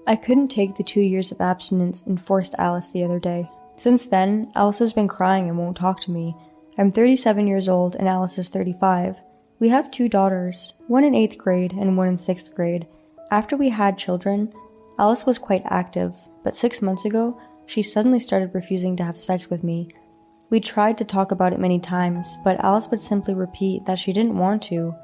I couldn't take the 2 years of abstinence and forced Alice the other day. Since then, Alice has been crying and won't talk to me. I'm 37 years old and Alice is 35. We have 2 daughters, one in 8th grade and one in 6th grade. After we had children, Alice was quite active, but 6 months ago, she suddenly started refusing to have sex with me. We tried to talk about it many times, but Alice would simply repeat that she didn't want to.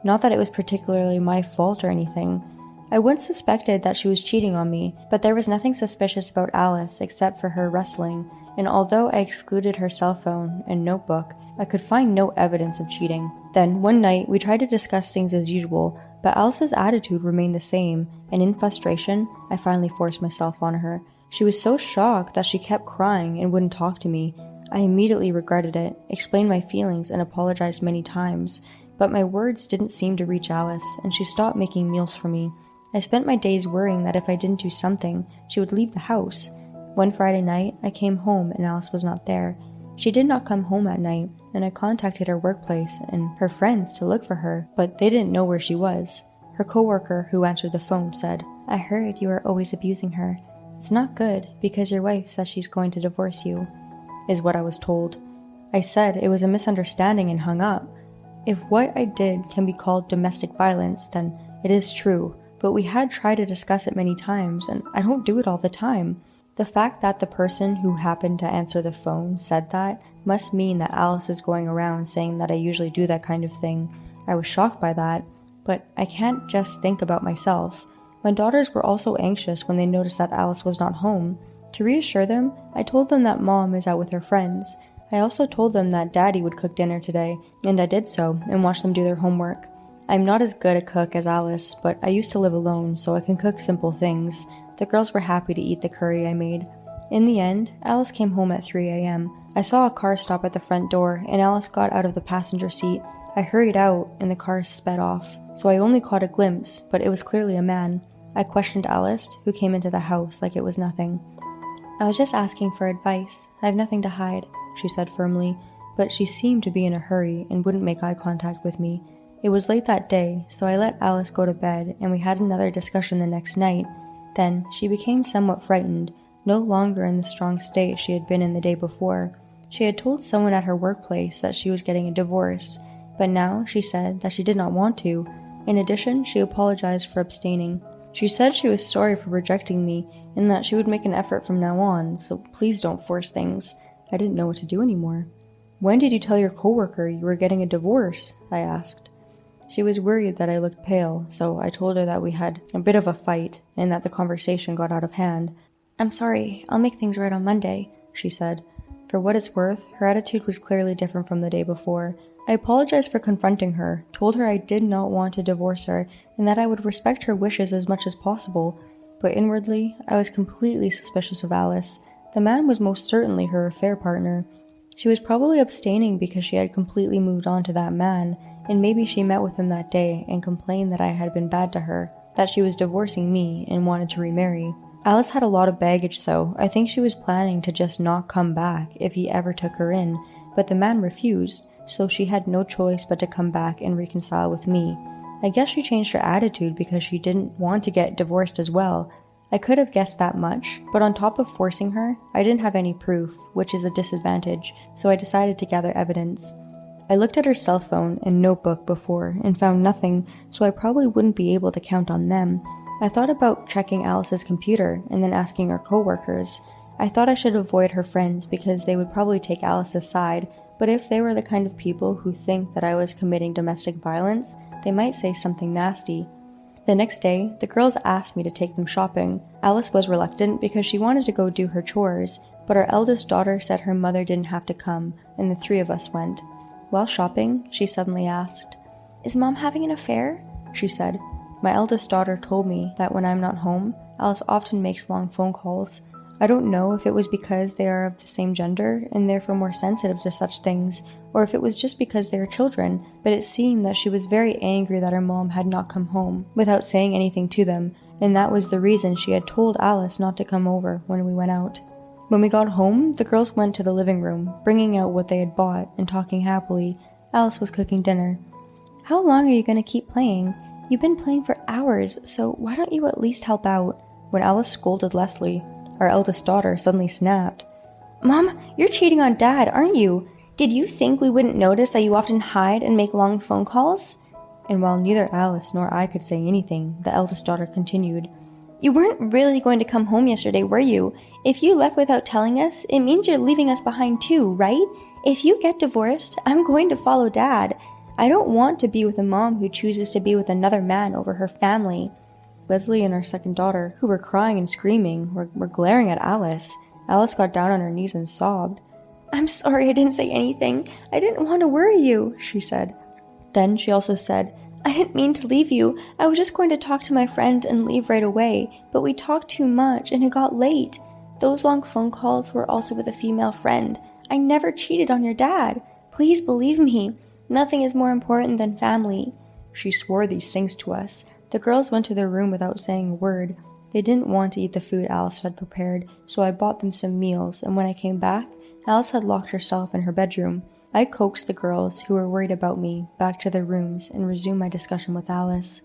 Not that it was particularly my fault or anything. I once suspected that she was cheating on me, but there was nothing suspicious about Alice except for her wrestling, and although I excluded her cell phone and notebook, I could find no evidence of cheating. Then, one night, we tried to discuss things as usual, but Alice's attitude remained the same, and in frustration, I finally forced myself on her. She was so shocked that she kept crying and wouldn't talk to me. I immediately regretted it, explained my feelings, and apologized many times, but my words didn't seem to reach Alice, and she stopped making meals for me. I spent my days worrying that if I didn't do something, she would leave the house. One Friday night, I came home and Alice was not there. She did not come home at night, and I contacted her workplace and her friends to look for her, but they didn't know where she was. Her coworker who answered the phone said, "I heard you are always abusing her. It's not good because your wife says she's going to divorce you," is what I was told. I said it was a misunderstanding and hung up. If what I did can be called domestic violence, then it is true, but we had tried to discuss it many times, and I don't do it all the time. The fact that the person who happened to answer the phone said that must mean that Alice is going around saying that I usually do that kind of thing. I was shocked by that, but I can't just think about myself. My daughters were also anxious when they noticed that Alice was not home. To reassure them, I told them that Mom is out with her friends. I also told them that Daddy would cook dinner today, and I did so and watched them do their homework. I'm not as good a cook as Alice, but I used to live alone, so I can cook simple things. The girls were happy to eat the curry I made. In the end, Alice came home at 3 a.m. I saw a car stop at the front door, and Alice got out of the passenger seat. I hurried out, and the car sped off, so I only caught a glimpse, but it was clearly a man. I questioned Alice, who came into the house like it was nothing. "I was just asking for advice. I have nothing to hide," she said firmly, but she seemed to be in a hurry and wouldn't make eye contact with me. It was late that day, so I let Alice go to bed, and we had another discussion the next night. Then she became somewhat frightened, no longer in the strong state she had been in the day before. She had told someone at her workplace that she was getting a divorce, but now she said that she did not want to. In addition, she apologized for abstaining. She said she was sorry for rejecting me, and that she would make an effort from now on, so please don't force things. I didn't know what to do anymore. "When did you tell your coworker you were getting a divorce?" I asked. She was worried that I looked pale, so I told her that we had a bit of a fight and that the conversation got out of hand. "I'm sorry, I'll make things right on Monday," she said. For what it's worth, her attitude was clearly different from the day before. I apologized for confronting her, told her I did not want to divorce her, and that I would respect her wishes as much as possible. But inwardly, I was completely suspicious of Alice. The man was most certainly her affair partner. She was probably abstaining because she had completely moved on to that man, and maybe she met with him that day and complained that I had been bad to her, that she was divorcing me and wanted to remarry. Alice had a lot of baggage, so I think she was planning to just not come back if he ever took her in, but the man refused, so she had no choice but to come back and reconcile with me. I guess she changed her attitude because she didn't want to get divorced as well. I could have guessed that much, but on top of forcing her, I didn't have any proof, which is a disadvantage, so I decided to gather evidence. I looked at her cell phone and notebook before and found nothing, so I probably wouldn't be able to count on them. I thought about checking Alice's computer and then asking her coworkers. I thought I should avoid her friends because they would probably take Alice's side, but if they were the kind of people who think that I was committing domestic violence, they might say something nasty. The next day, the girls asked me to take them shopping. Alice was reluctant because she wanted to go do her chores, but our eldest daughter said her mother didn't have to come, and the 3 of us went. While shopping, she suddenly asked, "Is Mom having an affair?" she said. My eldest daughter told me that when I'm not home, Alice often makes long phone calls. I don't know if it was because they are of the same gender and therefore more sensitive to such things, or if it was just because they are children, but it seemed that she was very angry that her mom had not come home without saying anything to them, and that was the reason she had told Alice not to come over when we went out. When we got home, the girls went to the living room, bringing out what they had bought and talking happily. Alice was cooking dinner. "How long are you going to keep playing? You've been playing for hours, so why don't you at least help out?" When Alice scolded Leslie, our eldest daughter suddenly snapped. "Mom, you're cheating on Dad, aren't you? Did you think we wouldn't notice that you often hide and make long phone calls?" And while neither Alice nor I could say anything, the eldest daughter continued. "You weren't really going to come home yesterday, were you? If you left without telling us, it means you're leaving us behind too, right? If you get divorced, I'm going to follow Dad. I don't want to be with a mom who chooses to be with another man over her family." Leslie and our second daughter, who were crying and screaming, were glaring at Alice. Alice got down on her knees and sobbed. "I'm sorry I didn't say anything. I didn't want to worry you," she said. Then she also said, "I didn't mean to leave you. I was just going to talk to my friend and leave right away, but we talked too much and it got late. Those long phone calls were also with a female friend. I never cheated on your dad. Please believe me. Nothing is more important than family." She swore these things to us. The girls went to their room without saying a word. They didn't want to eat the food Alice had prepared, so I bought them some meals, and when I came back, Alice had locked herself in her bedroom. I coaxed the girls, who were worried about me, back to their rooms and resumed my discussion with Alice.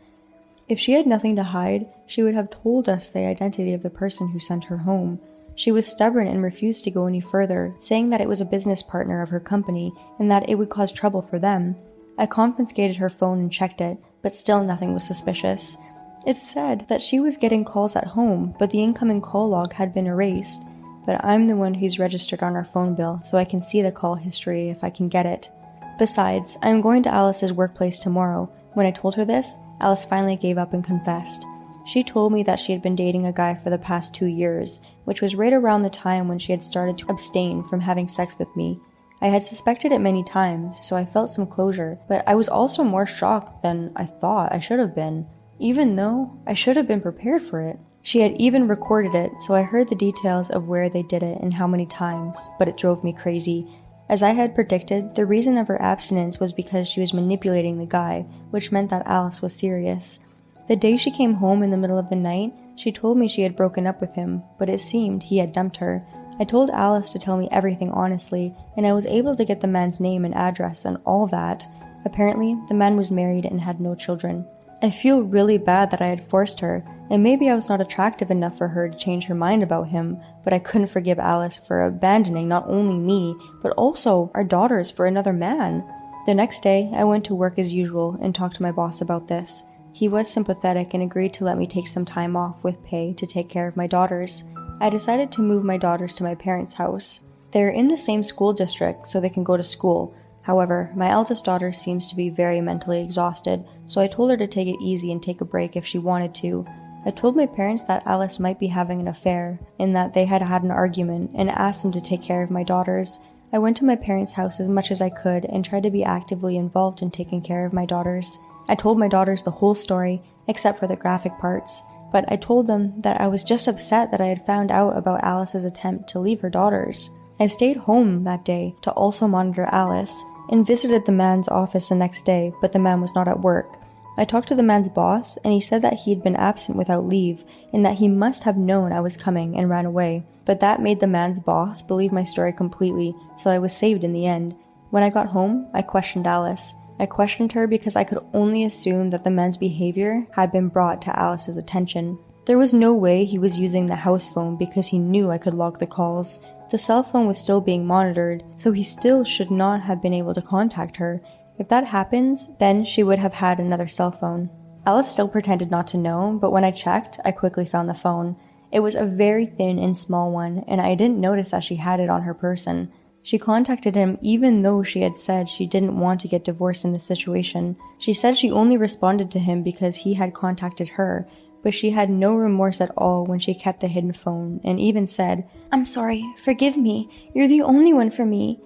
If she had nothing to hide, she would have told us the identity of the person who sent her home. She was stubborn and refused to go any further, saying that it was a business partner of her company and that it would cause trouble for them. I confiscated her phone and checked it, but still nothing was suspicious. It said that she was getting calls at home, but the incoming call log had been erased. But I'm the one who's registered on our phone bill, so I can see the call history if I can get it. Besides, I'm going to Alice's workplace tomorrow. When I told her this, Alice finally gave up and confessed. She told me that she had been dating a guy for the past 2 years, which was right around the time when she had started to abstain from having sex with me. I had suspected it many times, so I felt some closure, but I was also more shocked than I thought I should have been, even though I should have been prepared for it. She had even recorded it, so I heard the details of where they did it and how many times, but it drove me crazy. As I had predicted, the reason of her abstinence was because she was manipulating the guy, which meant that Alice was serious. The day she came home in the middle of the night, she told me she had broken up with him, but it seemed he had dumped her. I told Alice to tell me everything honestly, and I was able to get the man's name and address and all that. Apparently, the man was married and had no children. I feel really bad that I had forced her, and maybe I was not attractive enough for her to change her mind about him, but I couldn't forgive Alice for abandoning not only me, but also our daughters for another man. The next day, I went to work as usual and talked to my boss about this. He was sympathetic and agreed to let me take some time off with pay to take care of my daughters. I decided to move my daughters to my parents' house. They're in the same school district, so they can go to school. However, my eldest daughter seems to be very mentally exhausted, so I told her to take it easy and take a break if she wanted to. I told my parents that Alice might be having an affair, and that they had had an argument, and asked them to take care of my daughters. I went to my parents' house as much as I could and tried to be actively involved in taking care of my daughters. I told my daughters the whole story, except for the graphic parts, but I told them that I was just upset that I had found out about Alice's attempt to leave her daughters. I stayed home that day to also monitor Alice, and visited the man's office the next day, but the man was not at work. I talked to the man's boss, and he said that he had been absent without leave, and that he must have known I was coming and ran away. But that made the man's boss believe my story completely, so I was saved in the end. When I got home, I questioned Alice. I questioned her because I could only assume that the man's behavior had been brought to Alice's attention. There was no way he was using the house phone because he knew I could log the calls. The cell phone was still being monitored, so he still should not have been able to contact her. If that happens, then she would have had another cell phone. Alice still pretended not to know, but when I checked, I quickly found the phone. It was a very thin and small one, and I didn't notice that she had it on her person. She contacted him even though she had said she didn't want to get divorced in this situation. She said she only responded to him because he had contacted her, but she had no remorse at all when she kept the hidden phone and even said, "I'm sorry, forgive me, you're the only one for me."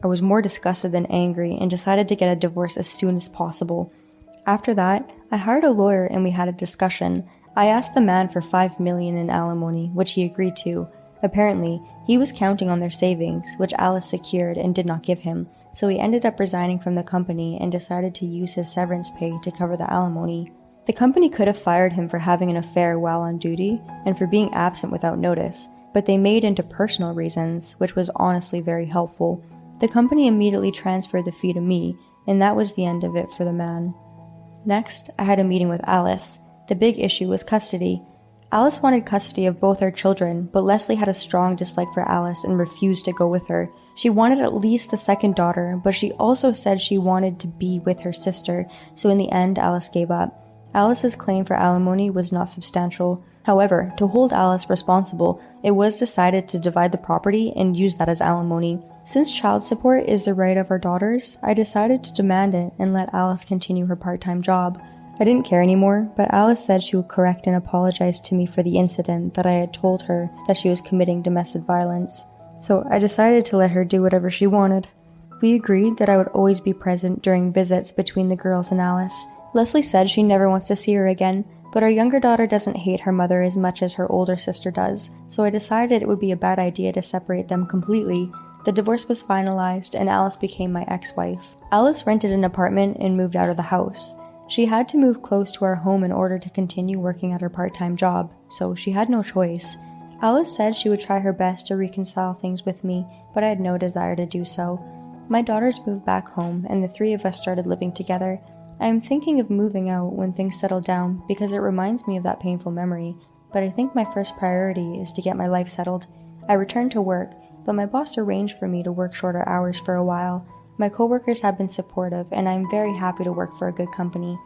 I was more disgusted than angry and decided to get a divorce as soon as possible. After that, I hired a lawyer and we had a discussion. I asked the man for $5 million in alimony, which he agreed to. Apparently, he was counting on their savings, which Alice secured and did not give him, so he ended up resigning from the company and decided to use his severance pay to cover the alimony. The company could have fired him for having an affair while on duty and for being absent without notice, but they made into personal reasons, which was honestly very helpful. The company immediately transferred the fee to me, and that was the end of it for the man. Next, I had a meeting with Alice. The big issue was custody. Alice wanted custody of both our children, but Leslie had a strong dislike for Alice and refused to go with her. She wanted at least the second daughter, but she also said she wanted to be with her sister, so in the end, Alice gave up. Alice's claim for alimony was not substantial. However, to hold Alice responsible, it was decided to divide the property and use that as alimony. Since child support is the right of our daughters, I decided to demand it and let Alice continue her part-time job. I didn't care anymore, but Alice said she would correct and apologize to me for the incident that I had told her that she was committing domestic violence. So I decided to let her do whatever she wanted. We agreed that I would always be present during visits between the girls and Alice. Leslie said she never wants to see her again, but our younger daughter doesn't hate her mother as much as her older sister does, so I decided it would be a bad idea to separate them completely. The divorce was finalized and Alice became my ex-wife. Alice rented an apartment and moved out of the house. She had to move close to our home in order to continue working at her part-time job, so she had no choice. Alice said she would try her best to reconcile things with me, but I had no desire to do so. My daughters moved back home and the three of us started living together. I am thinking of moving out when things settle down because it reminds me of that painful memory, but I think my first priority is to get my life settled. I returned to work, but my boss arranged for me to work shorter hours for a while. My coworkers have been supportive and I am very happy to work for a good company.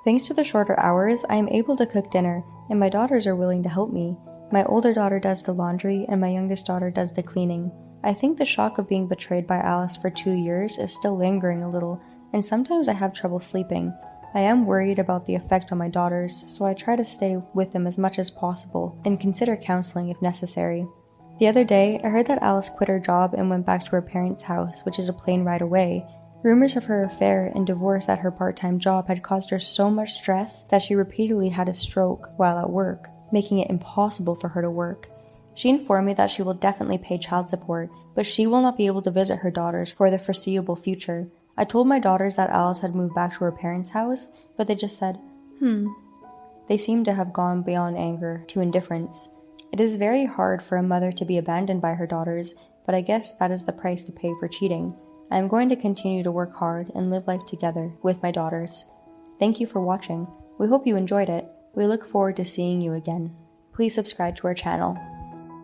Thanks to the shorter hours, I am able to cook dinner and my daughters are willing to help me. My older daughter does the laundry and my youngest daughter does the cleaning. I think the shock of being betrayed by Alice for 2 years is still lingering a little, and sometimes I have trouble sleeping. I am worried about the effect on my daughters, so I try to stay with them as much as possible and consider counseling if necessary. The other day, I heard that Alice quit her job and went back to her parents' house, which is a plane ride away. Rumors of her affair and divorce at her part-time job had caused her so much stress that she repeatedly had a stroke while at work, making it impossible for her to work. She informed me that she will definitely pay child support, but she will not be able to visit her daughters for the foreseeable future. I told my daughters that Alice had moved back to her parents' house, but they just said, They seemed to have gone beyond anger to indifference. It is very hard for a mother to be abandoned by her daughters, but I guess that is the price to pay for cheating. I am going to continue to work hard and live life together with my daughters. Thank you for watching. We hope you enjoyed it. We look forward to seeing you again. Please subscribe to our channel.